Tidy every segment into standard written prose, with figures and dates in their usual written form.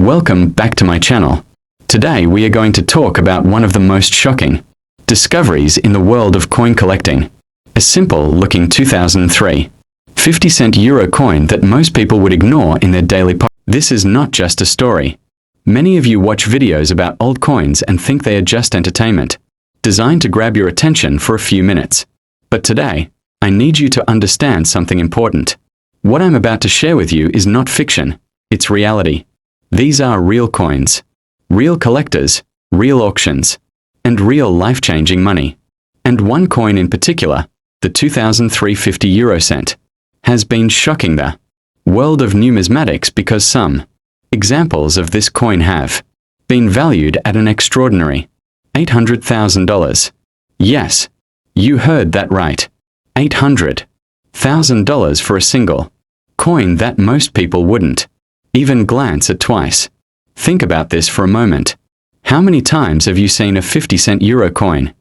Welcome back to my channel. Today we are going to talk about one of the most shocking discoveries in the world of coin collecting. A simple looking 2003 50-cent euro coin that most people would ignore in their daily pocket. This is not just a story. Many of you watch videos about old coins and think they are just entertainment, designed to grab your attention for a few minutes. But today, I need you to understand something important. What I'm about to share with you is not fiction, it's reality. These are real coins, real collectors, real auctions, and real life-changing money. And one coin in particular, the 2003 50 euro cent, has been shocking the world of numismatics because some examples of this coin have been valued at an extraordinary $800,000. Yes, you heard that right. $800,000 for a single coin that most people wouldn't even glance at twice. Think about this for a moment. How many times have you seen a 50-cent euro coin?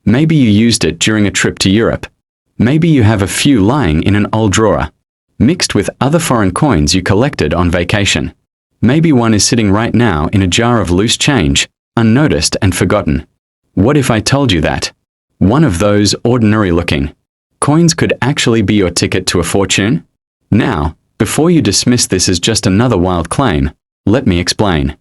Maybe you used it during a trip to Europe. Maybe you have a few lying in an old drawer, mixed with other foreign coins you collected on vacation. Maybe one is sitting right now in a jar of loose change, unnoticed and forgotten. What if I told you that one of those ordinary-looking coins could actually be your ticket to a fortune? Now, before you dismiss this as just another wild claim, let me explain.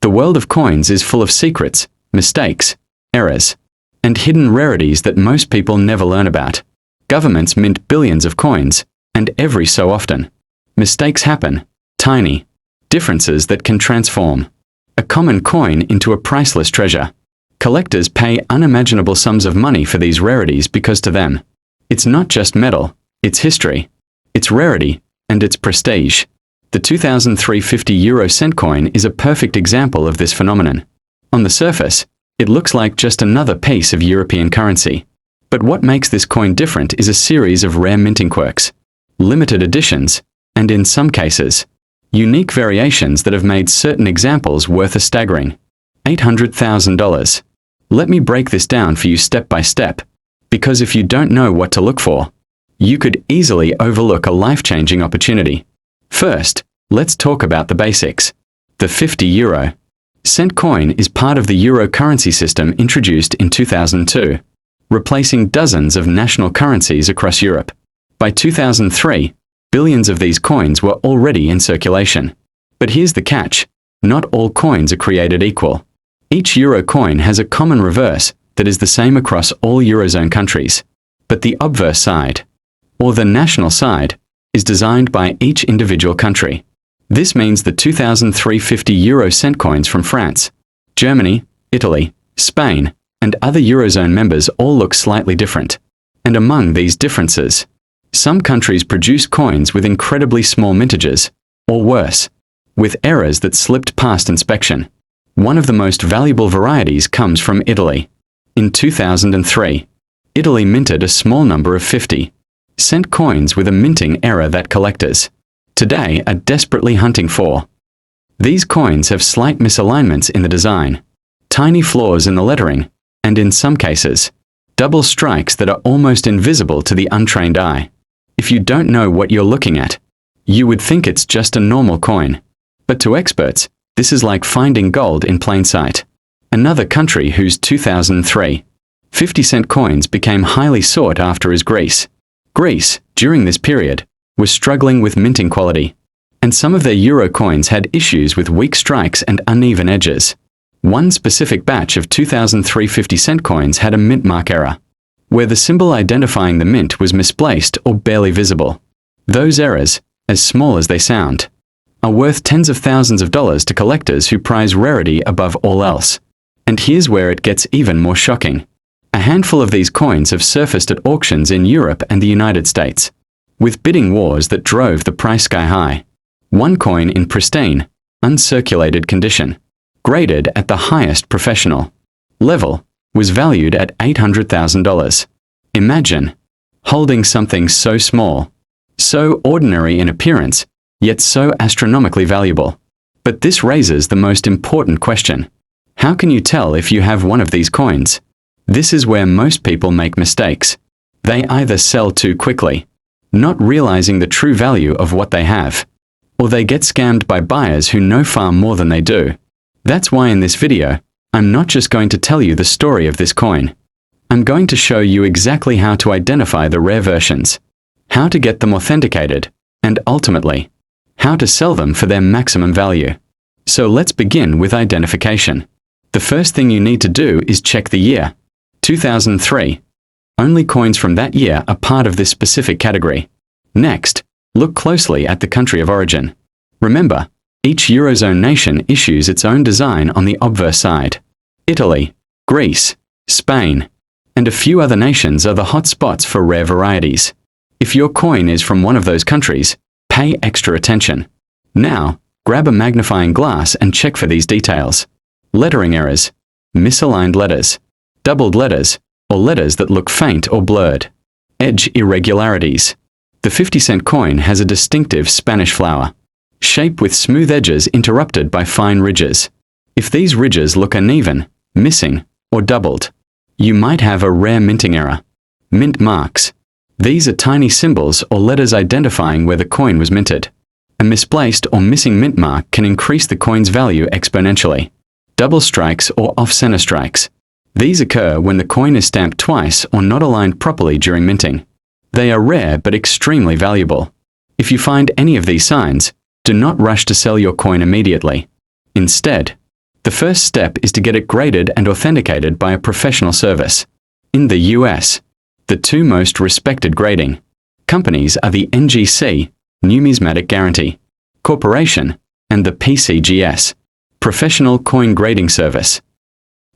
The world of coins is full of secrets, mistakes, errors, and hidden rarities that most people never learn about. Governments mint billions of coins, and every so often, mistakes happen, tiny differences that can transform a common coin into a priceless treasure. Collectors pay unimaginable sums of money for these rarities because to them, it's not just metal, it's history, it's rarity, and its prestige. The 2003 50 euro cent coin is a perfect example of this phenomenon. On the surface, it looks like just another piece of European currency. But what makes this coin different is a series of rare minting quirks, limited editions, and in some cases, unique variations that have made certain examples worth a staggering $800,000. Let me break this down for you step by step, because if you don't know what to look for, you could easily overlook a life-changing opportunity. First, let's talk about the basics. The 50 euro cent coin is part of the euro currency system introduced in 2002, replacing dozens of national currencies across Europe. By 2003, billions of these coins were already in circulation. But here's the catch: not all coins are created equal. Each euro coin has a common reverse that is the same across all Eurozone countries. But the obverse side, or the national side, is designed by each individual country. This means the 2003 50 euro cent coins from France, Germany, Italy, Spain, and other Eurozone members all look slightly different. And among these differences, some countries produce coins with incredibly small mintages, or worse, with errors that slipped past inspection. One of the most valuable varieties comes from Italy. In 2003, Italy minted a small number of 50-cent coins with a minting error that collectors today are desperately hunting for. These coins have slight misalignments in the design, tiny flaws in the lettering, and in some cases, double strikes that are almost invisible to the untrained eye. If you don't know what you're looking at, you would think it's just a normal coin. But to experts, this is like finding gold in plain sight. Another country whose 2003 50-cent coins became highly sought after is Greece. Greece, during this period, was struggling with minting quality, and some of their euro coins had issues with weak strikes and uneven edges. One specific batch of 2003 50-cent coins had a mint mark error, where the symbol identifying the mint was misplaced or barely visible. Those errors, as small as they sound, are worth tens of thousands of dollars to collectors who prize rarity above all else. And here's where it gets even more shocking. A handful of these coins have surfaced at auctions in Europe and the United States, with bidding wars that drove the price sky high. One coin in pristine, uncirculated condition, graded at the highest professional level, was valued at $800,000. Imagine holding something so small, so ordinary in appearance, yet so astronomically valuable. But this raises the most important question. How can you tell if you have one of these coins? This is where most people make mistakes. They either sell too quickly, not realizing the true value of what they have, or they get scammed by buyers who know far more than they do. That's why in this video, I'm not just going to tell you the story of this coin. I'm going to show you exactly how to identify the rare versions, how to get them authenticated, and ultimately, how to sell them for their maximum value. So let's begin with identification. The first thing you need to do is check the year, 2003. Only coins from that year are part of this specific category. Next, look closely at the country of origin. Remember, each Eurozone nation issues its own design on the obverse side. Italy, Greece, Spain, and a few other nations are the hot spots for rare varieties. If your coin is from one of those countries, pay extra attention. Now, grab a magnifying glass and check for these details. Lettering errors, misaligned letters, doubled letters, or letters that look faint or blurred. Edge irregularities. The 50-cent coin has a distinctive Spanish flower shape with smooth edges interrupted by fine ridges. If these ridges look uneven, missing, or doubled, you might have a rare minting error. Mint marks. These are tiny symbols or letters identifying where the coin was minted. A misplaced or missing mint mark can increase the coin's value exponentially. Double strikes or off-center strikes. These occur when the coin is stamped twice or not aligned properly during minting. They are rare but extremely valuable. If you find any of these signs, do not rush to sell your coin immediately. Instead, the first step is to get it graded and authenticated by a professional service. In the US, the two most respected grading companies are the NGC, Numismatic Guarantee Corporation, and the PCGS, Professional Coin Grading Service.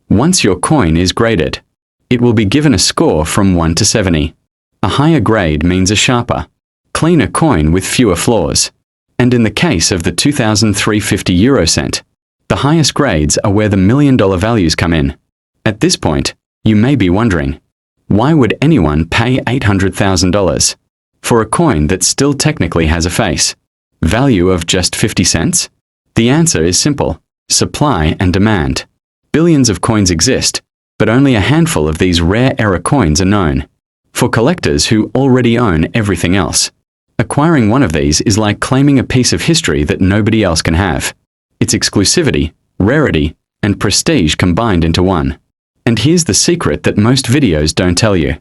Once your coin is graded, it will be given a score from 1 to 70. A higher grade means a sharper, cleaner coin with fewer flaws. And in the case of the 2003 50 euro cent, the highest grades are where the million-dollar values come in. At this point, you may be wondering, why would anyone pay $800,000 for a coin that still technically has a face value of just 50 cents? The answer is simple: supply and demand. Billions of coins exist, but only a handful of these rare error coins are known. For collectors who already own everything else, acquiring one of these is like claiming a piece of history that nobody else can have. It's exclusivity, rarity, and prestige combined into one. And here's the secret that most videos don't tell you.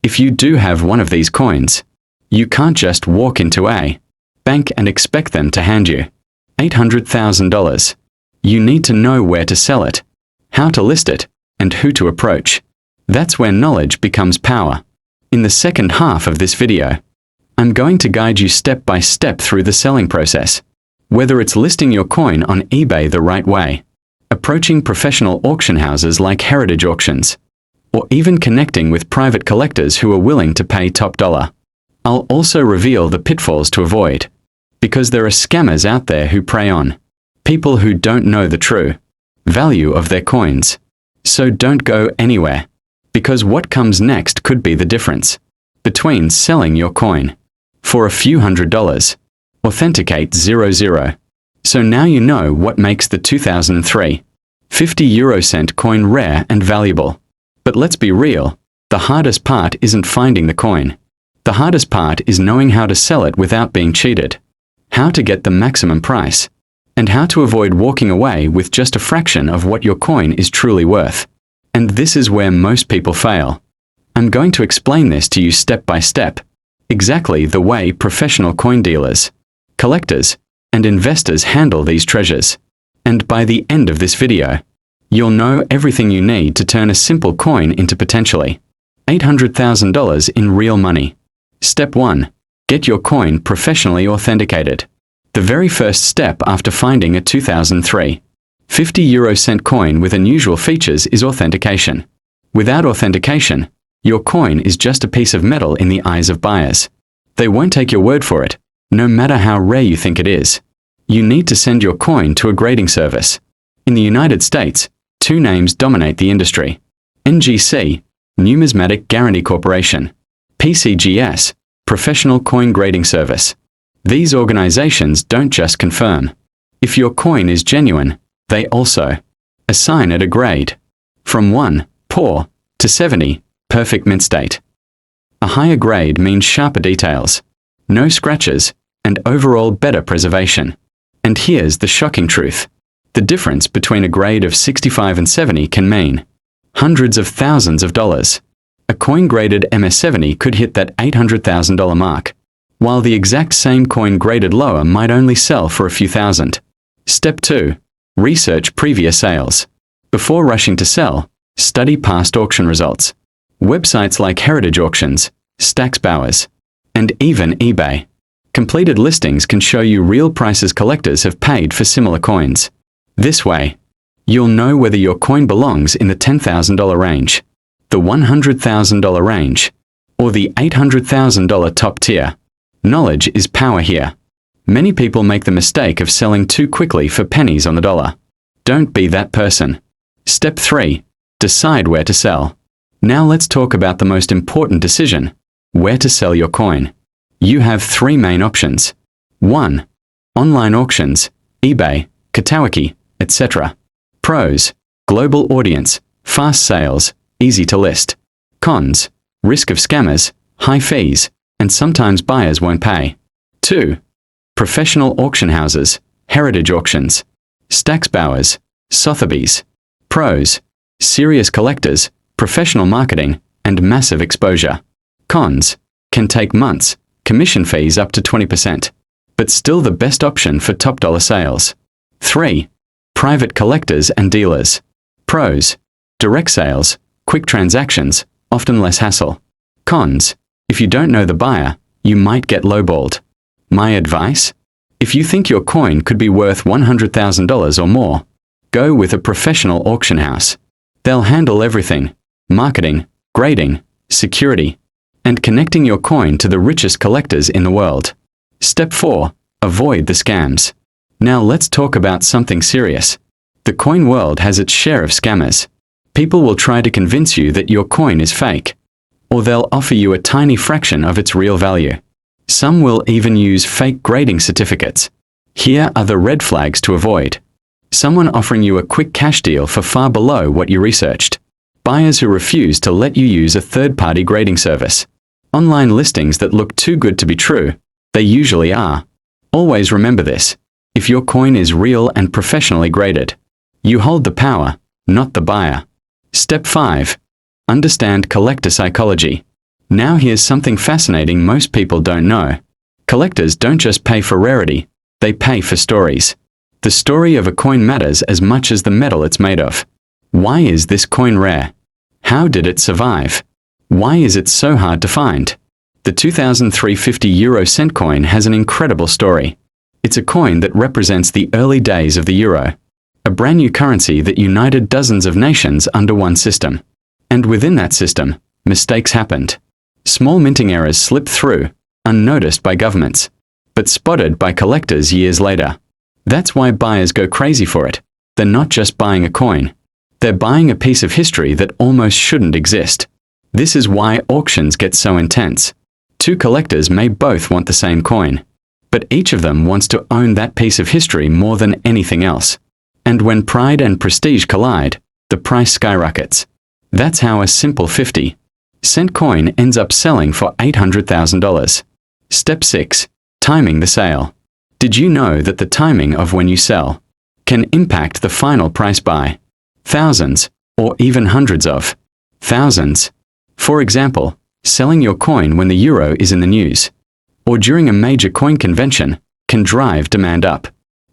If you do have one of these coins, you can't just walk into a bank and expect them to hand you $800,000. You need to know where to sell it, how to list it, and who to approach. That's where knowledge becomes power. In the second half of this video, I'm going to guide you step by step through the selling process. Whether it's listing your coin on eBay the right way, approaching professional auction houses like Heritage Auctions, or even connecting with private collectors who are willing to pay top dollar. I'll also reveal the pitfalls to avoid, because there are scammers out there who prey on people who don't know the true value of their coins. So don't go anywhere, because what comes next could be the difference between selling your coin for a few $100, authenticate 00. So now you know what makes the 2003 50 euro cent coin rare and valuable. But let's be real, the hardest part isn't finding the coin. The hardest part is knowing how to sell it without being cheated, how to get the maximum price, and how to avoid walking away with just a fraction of what your coin is truly worth. And this is where most people fail. I'm going to explain this to you step by step, exactly the way professional coin dealers, collectors, and investors handle these treasures. And by the end of this video, you'll know everything you need to turn a simple coin into potentially $800,000 in real money. Step 1. Get your coin professionally authenticated. The very first step after finding a 2003 50 euro cent coin with unusual features is authentication. Without authentication, your coin is just a piece of metal in the eyes of buyers. They won't take your word for it, no matter how rare you think it is. You need to send your coin to a grading service. In the United States, two names dominate the industry: NGC, Numismatic Guarantee Corporation; PCGS, Professional Coin Grading Service. These organizations don't just confirm if your coin is genuine, they also assign it a grade from 1, poor, to 70, perfect mint state. A higher grade means sharper details, no scratches, and overall better preservation. And here's the shocking truth. The difference between a grade of 65 and 70 can mean hundreds of thousands of dollars. A coin graded MS70 could hit that $800,000 mark, while the exact same coin graded lower might only sell for a few thousand. Step 2. Research previous sales. Before rushing to sell, study past auction results. Websites like Heritage Auctions, Stacksbowers, and even eBay. Completed listings can show you real prices collectors have paid for similar coins. This way, you'll know whether your coin belongs in the $10,000 range, the $100,000 range, or the $800,000 top tier. Knowledge is power here. Many people make the mistake of selling too quickly for pennies on the dollar. Don't be that person. Step 3. Decide where to sell. Now let's talk about the most important decision: where to sell your coin. You have 3 main options. 1. Online auctions, eBay, Katawaki, etc. Pros: global audience, fast sales, easy to list. Cons: risk of scammers, high fees, and sometimes buyers won't pay. 2. Professional auction houses, Heritage Auctions, Stacksbowers, Sotheby's. Pros: serious collectors, professional marketing, and massive exposure. Cons: can take months, commission fees up to 20%, but still the best option for top dollar sales. 3. Private collectors and dealers. Pros: direct sales, quick transactions, often less hassle. Cons: if you don't know the buyer, you might get lowballed. My advice? If you think your coin could be worth $100,000 or more, go with a professional auction house. They'll handle everything: marketing, grading, security, and connecting your coin to the richest collectors in the world. Step 4. Avoid the scams. Now let's talk about something serious. The coin world has its share of scammers. People will try to convince you that your coin is fake, or they'll offer you a tiny fraction of its real value. Some will even use fake grading certificates. Here are the red flags to avoid. Someone offering you a quick cash deal for far below what you researched. Buyers who refuse to let you use a third-party grading service. Online listings that look too good to be true. They usually are. Always remember this: if your coin is real and professionally graded, you hold the power, not the buyer. Step 5. Understand collector psychology. Now here's something fascinating most people don't know. Collectors don't just pay for rarity, they pay for stories. The story of a coin matters as much as the metal it's made of. Why is this coin rare? How did it survive? Why is it so hard to find? The 2003 50 cent coin has an incredible story. It's a coin that represents the early days of the euro, a brand new currency that united dozens of nations under one system. And within that system, mistakes happened. Small minting errors slipped through, unnoticed by governments, but spotted by collectors years later. That's why buyers go crazy for it. They're not just buying a coin. They're buying a piece of history that almost shouldn't exist. This is why auctions get so intense. 2 collectors may both want the same coin, but each of them wants to own that piece of history more than anything else. And when pride and prestige collide, the price skyrockets. That's how a simple 50-cent coin ends up selling for $800,000. Step 6. Timing the sale. Did you know that the timing of when you sell can impact the final price by thousands or even hundreds of thousands? For example, selling your coin when the euro is in the news, or during a major coin convention, can drive demand up.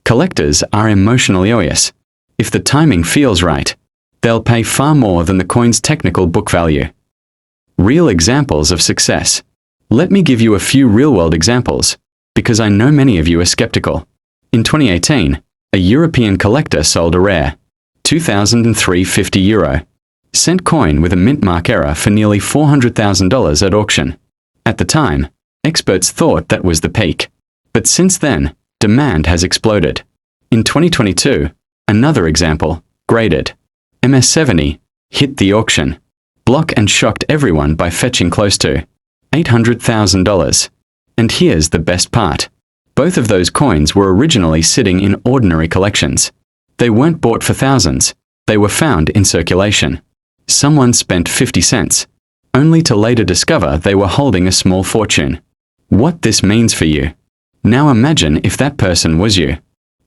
Collectors are emotionally joyous. If the timing feels right, they'll pay far more than the coin's technical book value. Real examples of success. Let me give you a few real-world examples, because I know many of you are skeptical. In 2018, a European collector sold a rare 2003 50 cent coin with a mint mark error for nearly $400,000 at auction. At the time, experts thought that was the peak. But since then, demand has exploded. In 2022, another example, graded MS70, hit the auction, block and shocked everyone by fetching close to $800,000. And here's the best part. Both of those coins were originally sitting in ordinary collections. They weren't bought for thousands, they were found in circulation. Someone spent 50 cents, only to later discover they were holding a small fortune. What this means for you. Now imagine if that person was you.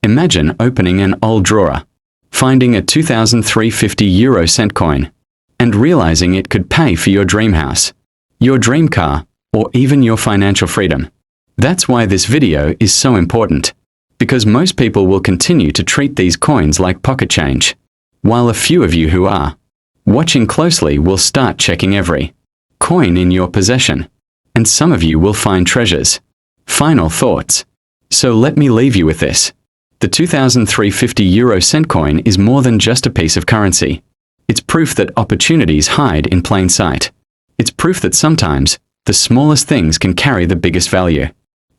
Imagine opening an old drawer, finding a 2,350 euro cent coin, and realizing it could pay for your dream house, your dream car, or even your financial freedom. That's why this video is so important, because most people will continue to treat these coins like pocket change, while a few of you who are watching closely will start checking every coin in your possession, and some of you will find treasures. Final thoughts. So let me leave you with this. The 2,350 euro cent coin is more than just a piece of currency. It's proof that opportunities hide in plain sight. It's proof that sometimes the smallest things can carry the biggest value.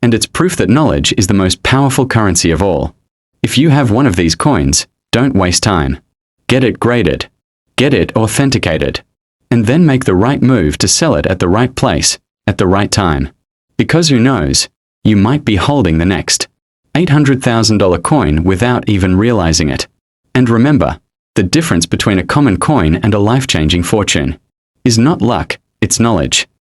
And it's proof that knowledge is the most powerful currency of all. If you have one of these coins, don't waste time. Get it graded. Get it authenticated. And then make the right move to sell it at the right place, at the right time. Because who knows, you might be holding the next $800,000 coin without even realizing it. And remember, the difference between a common coin and a life-changing fortune is not luck, it's knowledge.